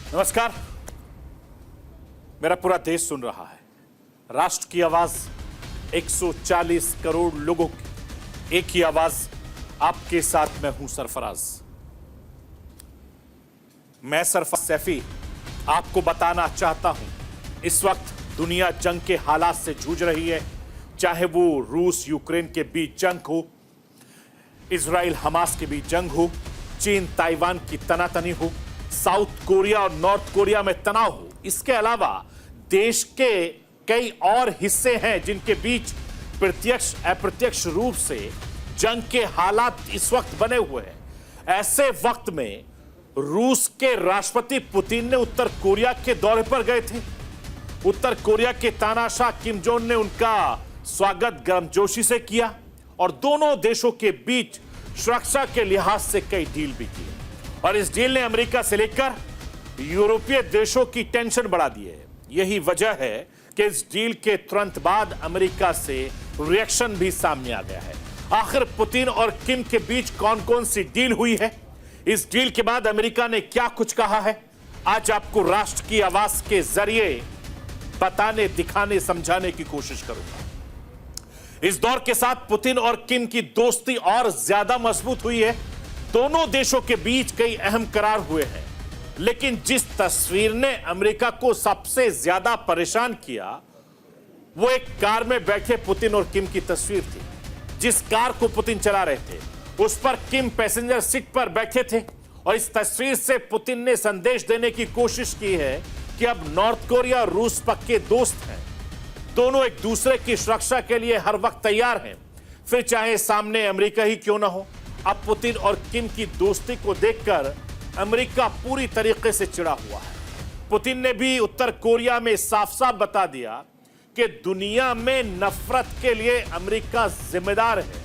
नमस्कार। मेरा पूरा देश सुन रहा है। राष्ट्र की आवाज 140 करोड़ लोगों की एक ही आवाज। आपके साथ मैं हूं सरफराज। मैं सरफराज सैफी आपको बताना चाहता हूं, इस वक्त दुनिया जंग के हालात से जूझ रही है। चाहे वो रूस यूक्रेन के बीच जंग हो, इजराइल हमास के बीच जंग हो, चीन ताइवान की तनातनी हो, साउथ कोरिया और नॉर्थ कोरिया में तनाव हो। इसके अलावा देश के कई और हिस्से हैं जिनके बीच प्रत्यक्ष अप्रत्यक्ष रूप से जंग के हालात इस वक्त बने हुए हैं। ऐसे वक्त में रूस के राष्ट्रपति पुतिन ने उत्तर कोरिया के दौरे पर गए थे। उत्तर कोरिया के तानाशाह किम जोंग ने उनका स्वागत गर्मजोशी से किया और दोनों देशों के बीच सुरक्षा के लिहाज से कई डील भी की और इस डील ने अमेरिका से लेकर यूरोपीय देशों की टेंशन बढ़ा दी है। यही वजह है कि इस डील के तुरंत बाद अमेरिका से रिएक्शन भी सामने आ गया है। आखिर पुतिन और किम के बीच कौन कौन सी डील हुई है, इस डील के बाद अमेरिका ने क्या कुछ कहा है, आज आपको राष्ट्र की आवाज के जरिए बताने, दिखाने, समझाने की कोशिश करूंगा। इस दौर के साथ पुतिन और किम की दोस्ती और ज्यादा मजबूत हुई है। दोनों देशों के बीच कई अहम करार हुए हैं, लेकिन जिस तस्वीर ने अमेरिका को सबसे ज्यादा परेशान किया वो एक कार में बैठे पुतिन और किम की तस्वीर थी। जिस कार को पुतिन चला रहे थे उस पर किम पैसेंजर सीट पर बैठे थे और इस तस्वीर से पुतिन ने संदेश देने की कोशिश की है कि अब नॉर्थ कोरिया और रूस पक्के दोस्त हैं। दोनों एक दूसरे की सुरक्षा के लिए हर वक्त तैयार हैं, फिर चाहे सामने अमेरिका ही क्यों ना हो। अब पुतिन और किम की दोस्ती को देखकर अमेरिका पूरी तरीके से चिढ़ा हुआ है। पुतिन ने भी उत्तर कोरिया में साफ साफ बता दिया कि दुनिया में नफरत के लिए अमेरिका जिम्मेदार है।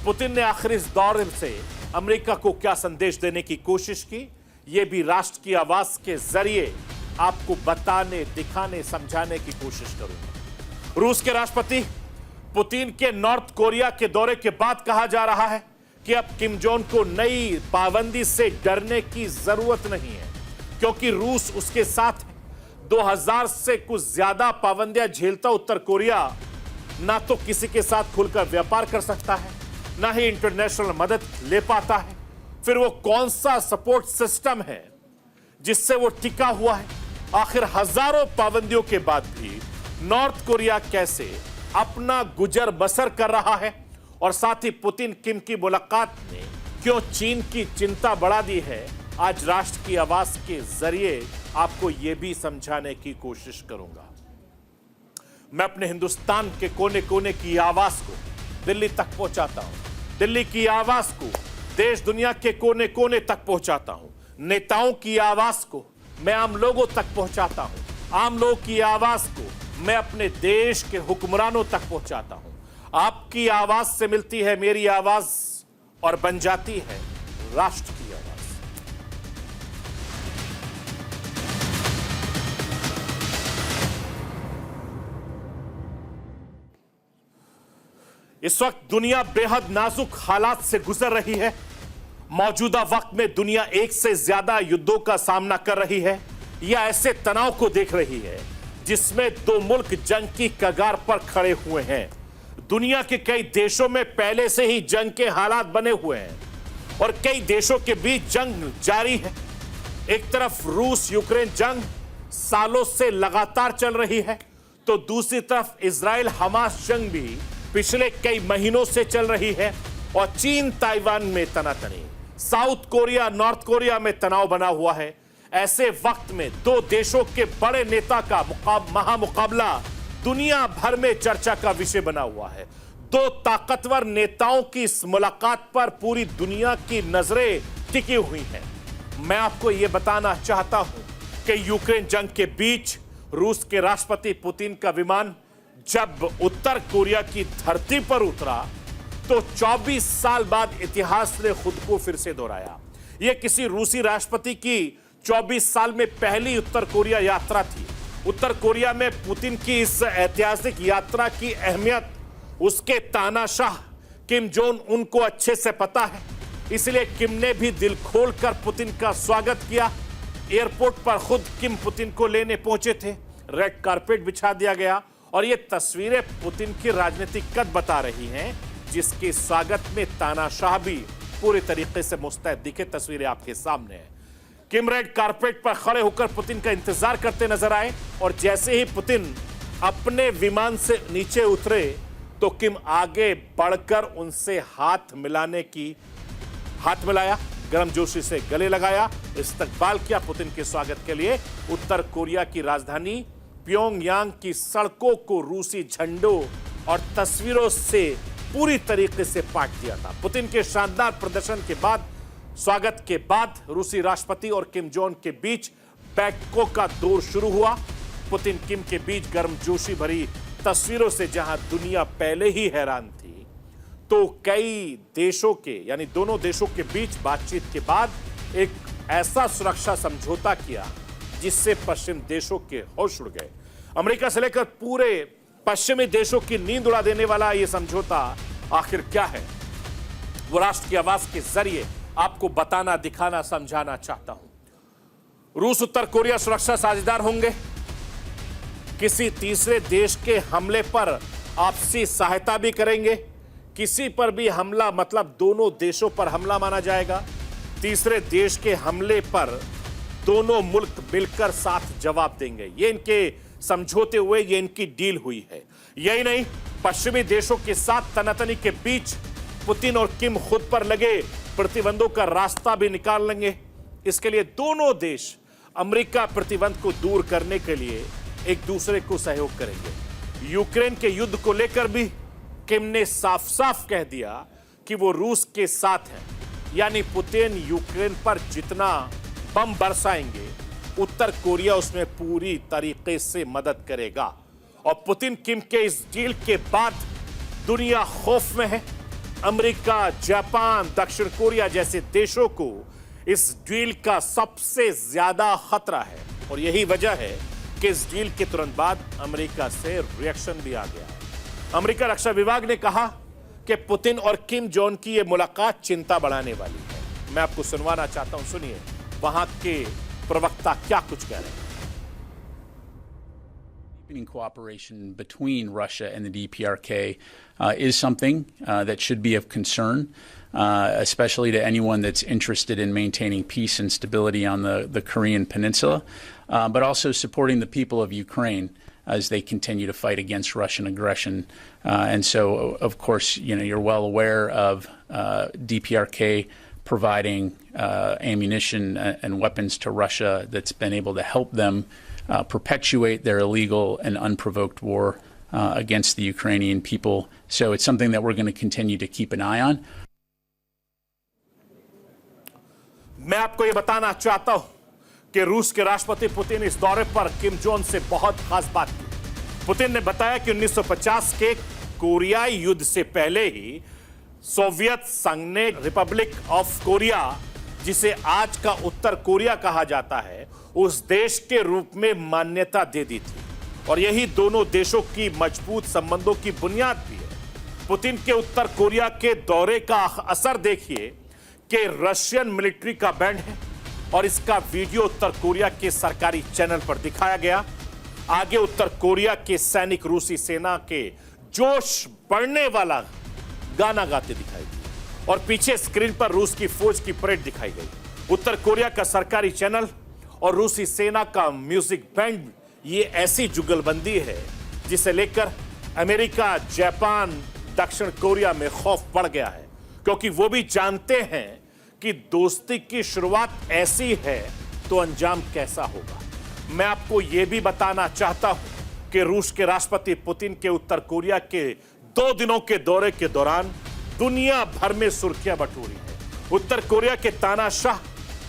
पुतिन ने आखिर इस दौर से अमेरिका को क्या संदेश देने की कोशिश की, यह भी राष्ट्र की आवाज के जरिए आपको बताने, दिखाने, समझाने की कोशिश करूंगा। रूस के राष्ट्रपति पुतिन के नॉर्थ कोरिया के दौरे के बाद कहा जा रहा है कि अब किम जोंग को नई पाबंदी से डरने की जरूरत नहीं है, क्योंकि रूस उसके साथ है। 2000 से कुछ ज्यादा पाबंदियां झेलता उत्तर कोरिया ना तो किसी के साथ खुलकर व्यापार कर सकता है, ना ही इंटरनेशनल मदद ले पाता है। फिर वो कौन सा सपोर्ट सिस्टम है जिससे वो टिका हुआ है? आखिर हजारों पाबंदियों के बाद भी नॉर्थ कोरिया कैसे अपना गुजर बसर कर रहा है? और साथ ही पुतिन किम की मुलाकात ने क्यों चीन की चिंता बढ़ा दी है, आज राष्ट्र की आवाज के जरिए आपको यह भी समझाने की कोशिश करूंगा। मैं अपने हिंदुस्तान के कोने कोने की आवाज को दिल्ली तक पहुंचाता हूं। दिल्ली की आवाज को देश दुनिया के कोने कोने तक पहुंचाता हूं। नेताओं की आवाज को मैं आम लोगों तक पहुंचाता हूं। आम लोगों की आवाज को मैं अपने देश के हुक्मरानों तक पहुंचाता हूं। आपकी आवाज से मिलती है मेरी आवाज और बन जाती है राष्ट्र की आवाज। इस वक्त दुनिया बेहद नाजुक हालात से गुजर रही है। मौजूदा वक्त में दुनिया एक से ज्यादा युद्धों का सामना कर रही है या ऐसे तनाव को देख रही है जिसमें दो मुल्क जंग की कगार पर खड़े हुए हैं। दुनिया के कई देशों में पहले से ही जंग के हालात बने हुए हैं और कई देशों के बीच जंग जारी है। एक तरफ रूस यूक्रेन जंग सालों से लगातार चल रही है, तो दूसरी तरफ इजराइल हमास जंग भी पिछले कई महीनों से चल रही है और चीन ताइवान में तनातनी, साउथ कोरिया नॉर्थ कोरिया में तनाव बना हुआ है। ऐसे वक्त में दो देशों के बड़े नेता का महामुकाबला दुनिया भर में चर्चा का विषय बना हुआ है। दो ताकतवर नेताओं की इस मुलाकात पर पूरी दुनिया की नजरें टिकी हुई हैं। मैं आपको यह बताना चाहता हूं कि यूक्रेन जंग के बीच रूस के राष्ट्रपति पुतिन का विमान जब उत्तर कोरिया की धरती पर उतरा तो 24 साल बाद इतिहास ने खुद को फिर से दोहराया। यह किसी रूसी राष्ट्रपति की 24 साल में पहली उत्तर कोरिया यात्रा थी। उत्तर कोरिया में पुतिन की इस ऐतिहासिक यात्रा की अहमियत उसके तानाशाह किम जोंग उनको अच्छे से पता है, इसलिए किम ने भी दिल खोलकर पुतिन का स्वागत किया। एयरपोर्ट पर खुद किम पुतिन को लेने पहुंचे थे। रेड कारपेट बिछा दिया गया और ये तस्वीरें पुतिन की राजनीतिक कद बता रही हैं, जिसके स्वागत में तानाशाह भी पूरी तरीके से मुस्तैद दिखे। तस्वीरें आपके सामने हैं। किम रेड कारपेट पर खड़े होकर पुतिन का इंतजार करते नजर आए और जैसे ही पुतिन अपने विमान से नीचे उतरे तो किम आगे बढ़कर उनसे हाथ मिलाया, गर्मजोशी से गले लगाया, इस्तकबाल किया। पुतिन के स्वागत के लिए उत्तर कोरिया की राजधानी प्योंगयांग की सड़कों को रूसी झंडों और तस्वीरों से पूरी तरीके से पाट दिया था। पुतिन के शानदार प्रदर्शन के बाद, स्वागत के बाद रूसी राष्ट्रपति और किम जोंग के बीच बैठकों का दौर शुरू हुआ। पुतिन किम के बीच गर्मजोशी भरी तस्वीरों से जहां दुनिया पहले ही हैरान थी, तो कई देशों के यानी दोनों देशों के बीच बातचीत के बाद एक ऐसा सुरक्षा समझौता किया जिससे पश्चिम देशों के होश उड़ गए। अमेरिका से लेकर पूरे पश्चिमी देशों की नींद उड़ा देने वाला यह समझौता आखिर क्या है, वो राष्ट्र की आवाज के जरिए आपको बताना, दिखाना, समझाना चाहता हूं। रूस उत्तर कोरिया सुरक्षा साझेदार होंगे। किसी तीसरे देश के हमले पर आपसी सहायता भी करेंगे। किसी पर भी हमला मतलब दोनों देशों पर हमला माना जाएगा। तीसरे देश के हमले पर दोनों मुल्क मिलकर साथ जवाब देंगे। ये इनके समझौते हुए, ये इनकी डील हुई है। यही नहीं, पश्चिमी देशों के साथ तनातनी के बीच पुतिन और किम खुद पर लगे प्रतिबंधों का रास्ता भी निकाल लेंगे। इसके लिए दोनों देश अमेरिका प्रतिबंध को दूर करने के लिए एक दूसरे को सहयोग करेंगे। यूक्रेन के युद्ध को लेकर भी किम ने साफ साफ कह दिया कि वो रूस के साथ हैं, यानी पुतिन यूक्रेन पर जितना बम बरसाएंगे उत्तर कोरिया उसमें पूरी तरीके से मदद करेगा। और पुतिन किम के इस डील के बाद दुनिया खौफ में है। अमेरिका, जापान, दक्षिण कोरिया जैसे देशों को इस डील का सबसे ज्यादा खतरा है और यही वजह है कि इस डील के तुरंत बाद अमेरिका से रिएक्शन भी आ गया है। अमेरिका रक्षा विभाग ने कहा कि पुतिन और किम जोंग की यह मुलाकात चिंता बढ़ाने वाली है। मैं आपको सुनवाना चाहता हूं, सुनिए वहां के प्रवक्ता क्या कुछ कह रहे हैं। Deepening cooperation between Russia and the DPRK is something that should be of concern, especially to anyone that's interested in maintaining peace and stability on the Korean Peninsula, but also supporting the people of Ukraine as they continue to fight against Russian aggression. And so, of course, you're well aware of DPRK providing ammunition and weapons to Russia that's been able to help them perpetuate their illegal and unprovoked war against the Ukrainian people. So it's something that we're going to continue to keep an eye on. मैं आपको यह बताना चाहता हूं कि रूस के राष्ट्रपति पुतिन इस दौरे पर किम जोंग से बहुत खास बात की। पुतिन ने बताया कि 1950 के कोरियाई युद्ध से पहले ही सोवियत संघ ने रिपब्लिक ऑफ कोरिया, जिसे आज का उत्तर कोरिया कहा जाता है, उस देश के रूप में मान्यता दे दी थी और यही दोनों देशों की मजबूत संबंधों की बुनियाद भी है। पुतिन के उत्तर कोरिया के दौरे का असर देखिए कि रशियन मिलिट्री का बैंड है और इसका वीडियो उत्तर कोरिया के सरकारी चैनल पर दिखाया गया। आगे उत्तर कोरिया के सैनिक रूसी सेना के जोश बढ़ने वाला गाना गाते दिखाई दिए और पीछे स्क्रीन पर रूस की फौज की परेड दिखाई गई। उत्तर कोरिया का सरकारी चैनल और रूसी सेना का म्यूजिक बैंड, ये ऐसी जुगलबंदी है जिसे लेकर अमेरिका, जापान, दक्षिण कोरिया में खौफ बढ़ गया है, क्योंकि वो भी जानते हैं कि दोस्ती की शुरुआत ऐसी है तो अंजाम कैसा होगा। मैं आपको यह भी बताना चाहता हूं कि रूस के राष्ट्रपति पुतिन के उत्तर कोरिया के 2 दिनों के दौरे के दौरान दुनिया भर में सुर्खियां बटोरी है। उत्तर कोरिया के तानाशाह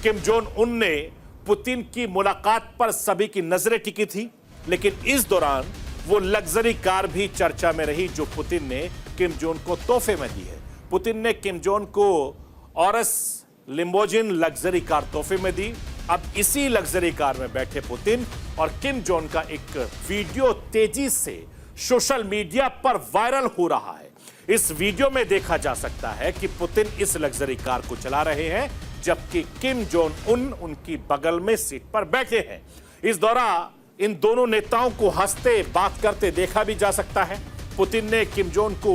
किम जोंग उन ने पुतिन की मुलाकात पर सभी की नजरें टिकी थी, लेकिन इस दौरान वो लग्जरी कार भी चर्चा में रही जो पुतिन ने किम जोंग को तोहफे में दी है। पुतिन ने किम जोंग को ऑरस लिम्बोजिन लग्जरी कार तोहफे में दी। अब इसी लग्जरी कार में बैठे पुतिन और किम जोंग का एक वीडियो तेजी से सोशल मीडिया पर वायरल हो रहा है। इस वीडियो में देखा जा सकता है कि पुतिन इस लग्जरी कार को चला रहे हैं, जबकि किम जोंग उन उनकी बगल में सीट पर बैठे हैं। इस दौरान इन दोनों नेताओं को हंसते बात करते देखा भी जा सकता है। पुतिन ने किम जोंग को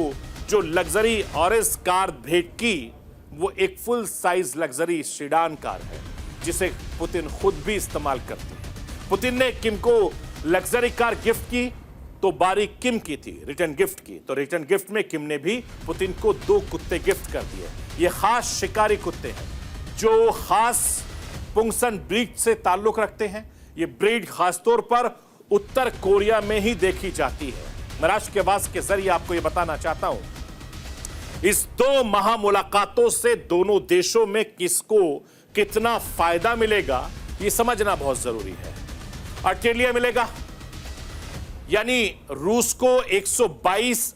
जो लग्जरी ऑरेंज कार भेंट की वो एक full size luxury sedan car है जिसे पुतिन खुद भी इस्तेमाल करते हैं। पुतिन ने किम को लग्जरी कार गिफ्ट की तो बारी किम की थी रिटर्न गिफ्ट की। तो रिटर्न गिफ्ट में किम ने भी पुतिन को 2 कुत्ते गिफ्ट कर दिए। ये खास शिकारी कुत्ते हैं जो खास पुंगसन ब्रीड से ताल्लुक रखते हैं। ये ब्रीड खासतौर पर उत्तर कोरिया में ही देखी जाती है। मैं राष्ट्र के आवाज के जरिए आपको यह बताना चाहता हूं, इस 2 महामुलाकातों से दोनों देशों में किसको कितना फायदा मिलेगा यह समझना बहुत जरूरी है। आर्टिलरी मिलेगा, यानी रूस को 122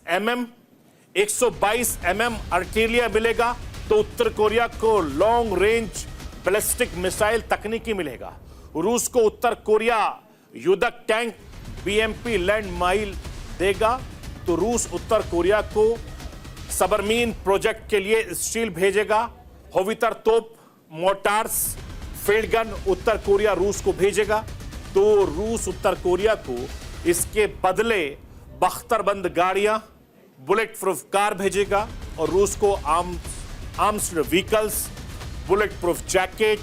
mm आर्टिलरी मिलेगा तो उत्तर कोरिया को लॉन्ग रेंज बैलिस्टिक मिसाइल तकनीकी मिलेगा। रूस को उत्तर कोरिया युद्धक टैंक BMP लैंड माइल देगा तो रूस उत्तर कोरिया को सबमरीन प्रोजेक्ट के लिए स्टील भेजेगा। होवित्तर तोप, मोटार्स, फील्ड गन उत्तर कोरिया रूस को भेजेगा तो रूस उत्तर कोरिया को इसके बदले बख्तरबंद गाड़ियां, बुलेट प्रूफ कार भेजेगा और रूस को armed vehicles, bullet proof jacket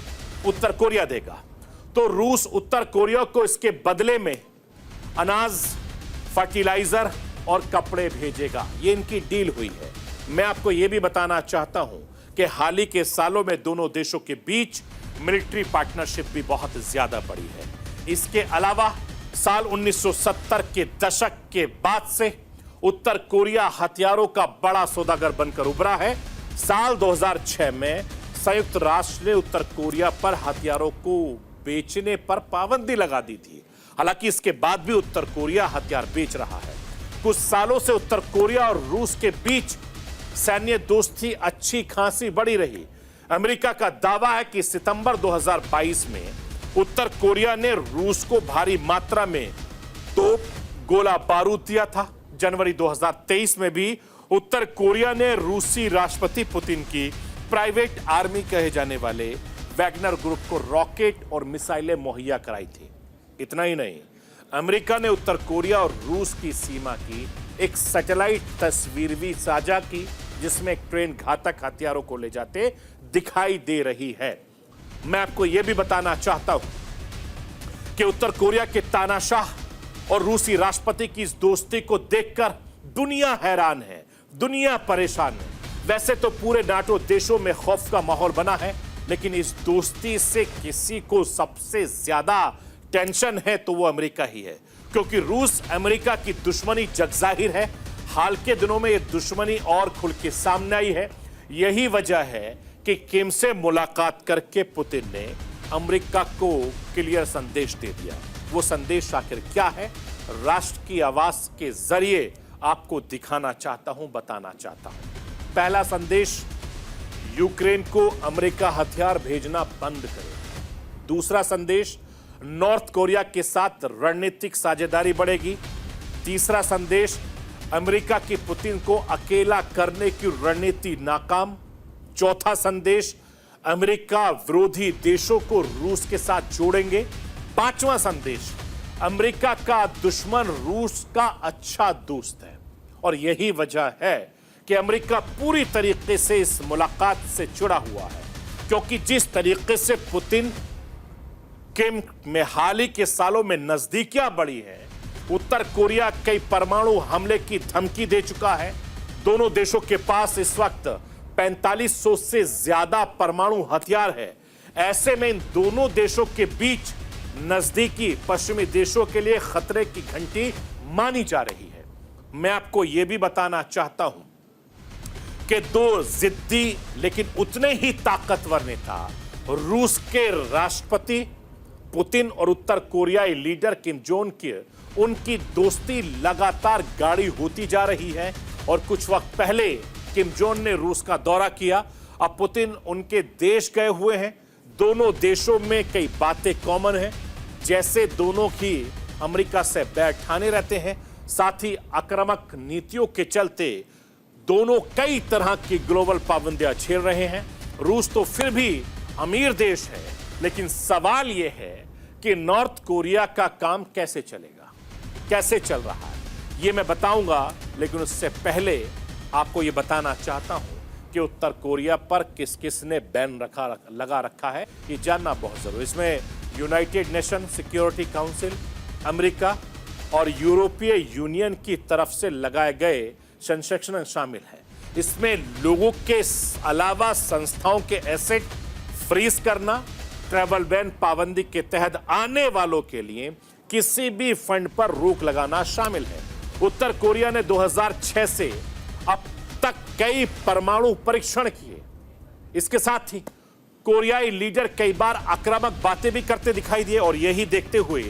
उत्तर कोरिया देगा। तो रूस उत्तर कोरिया को इसके बदले में अनाज, फर्टिलाइजर और कपड़े भेजेगा। ये इनकी डील हुई है। मैं आपको यह भी बताना चाहता हूं कि हाल ही के सालों में दोनों देशों के बीच मिलिट्री पार्टनरशिप भी बहुत ज्यादा बढ़ी है। इसके अलावा साल 1970 के दशक के बाद से उत्तर कोरिया हथियारों का बड़ा सौदागर बनकर उभरा है। साल 2006 में संयुक्त राष्ट्र ने उत्तर कोरिया पर हथियारों को बेचने पर पाबंदी लगा दी थी। हालांकि इसके बाद भी उत्तर कोरिया हथियार बेच रहा है। कुछ सालों से उत्तर कोरिया और रूस के बीच सैन्य दोस्ती अच्छी खासी बढ़ी रही। अमेरिका का दावा है कि सितंबर 2022 में उत्तर कोरिया ने रूस को भारी मात्रा में तोप, गोला बारूद दिया था। जनवरी 2023 में भी उत्तर कोरिया ने रूसी राष्ट्रपति पुतिन की प्राइवेट आर्मी कहे जाने वाले वैगनर ग्रुप को रॉकेट और मिसाइलें मुहैया कराई थी। इतना ही नहीं, अमेरिका ने उत्तर कोरिया और रूस की सीमा की एक सैटेलाइट तस्वीर भी साझा की जिसमें एक ट्रेन घातक हथियारों को ले जाते दिखाई दे रही है। मैं आपको यह भी बताना चाहता हूं कि उत्तर कोरिया के तानाशाह और रूसी राष्ट्रपति की इस दोस्ती को देखकर दुनिया हैरान है, दुनिया परेशान है। वैसे तो पूरे नाटो देशों में खौफ का माहौल बना है, लेकिन इस दोस्ती से किसी को सबसे ज्यादा टेंशन है तो वो अमेरिका ही है, क्योंकि रूस अमेरिका की दुश्मनी जगजाहिर है। हाल के दिनों में ये दुश्मनी और खुल के सामने आई है। यही वजह है कि किम से मुलाकात करके पुतिन ने अमेरिका को क्लियर संदेश दे दिया। वो संदेश आखिर क्या है, राष्ट्र की आवाज के जरिए आपको दिखाना चाहता हूं, बताना चाहता हूं। पहला संदेश, यूक्रेन को अमेरिका हथियार भेजना बंद करे। दूसरा संदेश, नॉर्थ कोरिया के साथ रणनीतिक साझेदारी बढ़ेगी। तीसरा संदेश, अमेरिका की पुतिन को अकेला करने की रणनीति नाकाम। चौथा संदेश, अमेरिका विरोधी देशों को रूस के साथ जोड़ेंगे। पांचवा संदेश, अमेरिका का दुश्मन रूस का अच्छा दोस्त है। और यही वजह है कि अमेरिका पूरी तरीके से इस मुलाकात से जुड़ा हुआ है, क्योंकि जिस तरीके से पुतिन किम में हाल ही के सालों में नजदीकियां बढ़ी है, उत्तर कोरिया कई परमाणु हमले की धमकी दे चुका है। दोनों देशों के पास इस वक्त 4500 से ज्यादा परमाणु हथियार है। ऐसे में इन दोनों देशों के बीच नजदीकी पश्चिमी देशों के लिए खतरे की घंटी मानी जा रही है। मैं आपको यह भी बताना चाहता हूं कि दो जिद्दी लेकिन उतने ही ताकतवर नेता, रूस के राष्ट्रपति पुतिन और उत्तर कोरियाई लीडर किम जोंग की उनकी दोस्ती लगातार गाढ़ी होती जा रही है। और कुछ वक्त पहले किम जोंग ने रूस का दौरा किया, अब पुतिन उनके देश गए हुए हैं। दोनों देशों में कई बातें कॉमन हैं, जैसे दोनों ही अमेरिका से बैठाने रहते हैं। साथ ही आक्रामक नीतियों के चलते दोनों कई तरह की ग्लोबल पाबंदियां झेल रहे हैं। रूस तो फिर भी अमीर देश है, लेकिन सवाल यह है कि नॉर्थ कोरिया का काम कैसे चलेगा, कैसे चल रहा है, यह मैं बताऊंगा। लेकिन उससे पहले आपको यह बताना चाहता हूं कि उत्तर कोरिया पर किस किस ने बैन लगा रखा है, ये जानना बहुत जरूरी। इसमें United nation security council, America और यूरोपीय यूनियन की तरफ से लगाए गए संरक्षण शामिल है। इसमें लोगों के अलावा संस्थाओं के एसेट फ्रीज करना, ट्रैवल बैन पाबंदी के तहत आने वालों के लिए किसी भी फंड पर रोक लगाना शामिल है। उत्तर कोरिया ने 2006 से अब तक कई परमाणु परीक्षण किए। इसके साथ ही कोरियाई लीडर कई बार आक्रामक बातें भी करते दिखाई दिए और यही देखते हुए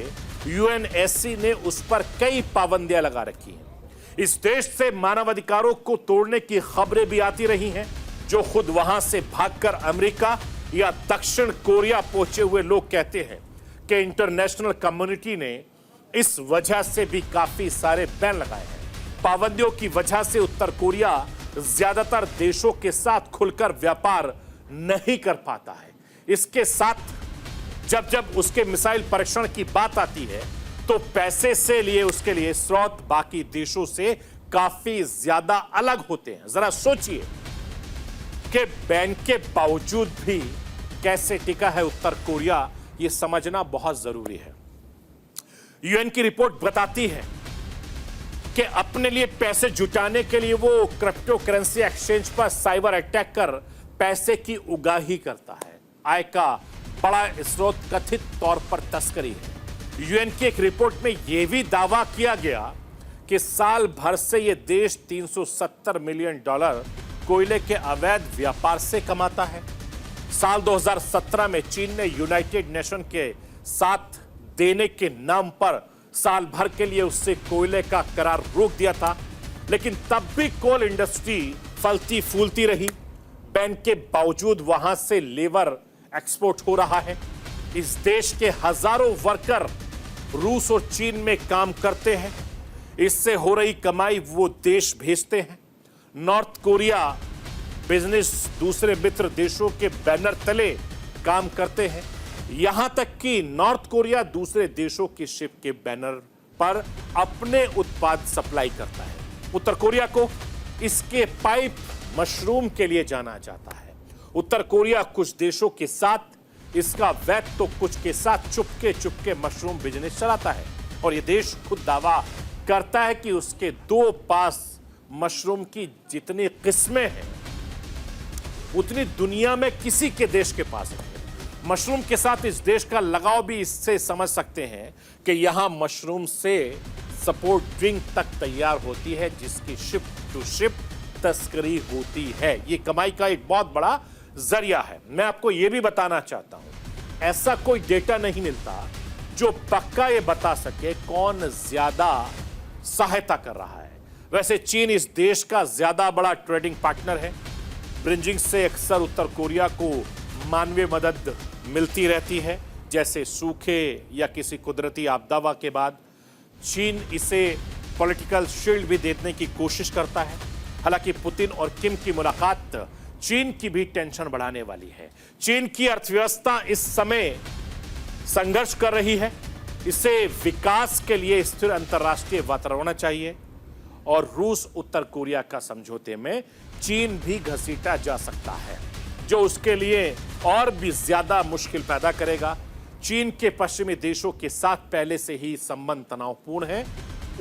यूएनएससी ने उस पर कई पाबंदियां लगा रखी हैं। इस देश से मानवाधिकारों को तोड़ने की खबरें भी आती रही हैं। जो खुद वहां से भागकर अमेरिका या दक्षिण कोरिया पहुंचे हुए लोग कहते हैं कि इंटरनेशनल कम्युनिटी ने इस वजह से भी काफी सारे बैन लगाए हैं। पाबंदियों की वजह से उत्तर कोरिया ज्यादातर देशों के साथ खुलकर व्यापार नहीं कर पाता है। इसके साथ जब जब उसके मिसाइल परीक्षण की बात आती है तो पैसे से लिए उसके लिए स्रोत बाकी देशों से काफी ज्यादा अलग होते हैं। जरा सोचिए कि बैन के बावजूद भी कैसे टिका है उत्तर कोरिया, यह समझना बहुत जरूरी है। यूएन की रिपोर्ट बताती है कि अपने लिए पैसे जुटाने के लिए वो क्रिप्टो करेंसी एक्सचेंज पर साइबर अटैक कर पैसे की उगाही करता है। आय का बड़ा स्रोत कथित तौर पर तस्करी है। यूएन की एक रिपोर्ट में यह भी दावा किया गया कि साल भर से यह देश $370 मिलियन कोयले के अवैध व्यापार से कमाता है। साल 2017 में चीन ने यूनाइटेड नेशन के साथ देने के नाम पर साल भर के लिए उससे कोयले का करार रोक दिया था, लेकिन तब भी कोल इंडस्ट्री फलती फूलती रही। बैन के बावजूद वहां से लेबर एक्सपोर्ट हो रहा है। इस देश के हजारों वर्कर रूस और चीन में काम करते हैं। इससे हो रही कमाई वो देश भेजते हैं। नॉर्थ कोरिया बिजनेस दूसरे मित्र देशों के बैनर तले काम करते हैं। यहां तक कि नॉर्थ कोरिया दूसरे देशों की शिप के बैनर पर अपने उत्पाद सप्लाई करता है। उत्तर कोरिया को इसके पाइप मशरूम के लिए जाना जाता है। उत्तर कोरिया कुछ देशों के साथ इसका वैध तो कुछ के साथ चुपके चुपके मशरूम बिजनेस चलाता है और यह देश खुद दावा करता है कि उसके दो पास मशरूम की जितनी किस्में हैं उतनी दुनिया में किसी के देश के पास नहीं है। मशरूम के साथ इस देश का लगाव भी इससे समझ सकते हैं कि यहां मशरूम से सपोर्ट ड्रिंक तक तैयार होती है जिसकी शिप टू शिप तस्करी होती है। यह कमाई का एक बहुत बड़ा जरिया है। मैं आपको यह भी बताना चाहता हूं, ऐसा कोई डेटा नहीं मिलता जो पक्का यह बता सके कौन ज्यादा सहायता कर रहा है। वैसे चीन इस देश का ज्यादा बड़ा ट्रेडिंग पार्टनर है। ब्रिजिंग से अक्सर उत्तर कोरिया को मानवीय मदद मिलती रहती है, जैसे सूखे या किसी कुदरती आपदा के बाद। चीन इसे पॉलिटिकल शील्ड भी देने की कोशिश करता है। हालांकि पुतिन और किम की मुलाकात चीन की भी टेंशन बढ़ाने वाली है। चीन की अर्थव्यवस्था इस समय संघर्ष कर रही है। इसे विकास के लिए स्थिर अंतर्राष्ट्रीय वातावरण चाहिए और रूस उत्तर कोरिया का समझौते में चीन भी घसीटा जा सकता है, जो उसके लिए और भी ज्यादा मुश्किल पैदा करेगा। चीन के पश्चिमी देशों के साथ पहले से ही संबंध तनावपूर्ण है।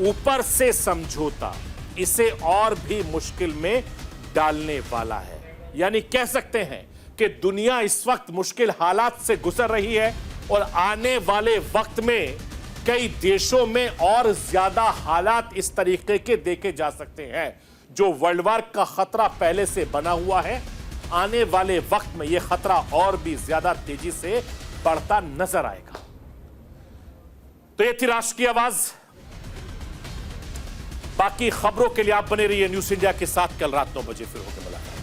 ऊपर से समझौता इसे और भी मुश्किल में डालने वाला है। यानी कह सकते हैं कि दुनिया इस वक्त मुश्किल हालात से गुजर रही है और आने वाले वक्त में कई देशों में और ज्यादा हालात इस तरीके के देखे जा सकते हैं। जो वर्ल्ड वार का खतरा पहले से बना हुआ है, आने वाले वक्त में यह खतरा और भी ज्यादा तेजी से बढ़ता नजर आएगा। तो यह थी राष्ट्र की आवाज। बाकी खबरों के लिए आप बने रहिए न्यूज़ इंडिया के साथ। कल रात 9 बजे फिर होकर मुलाकात।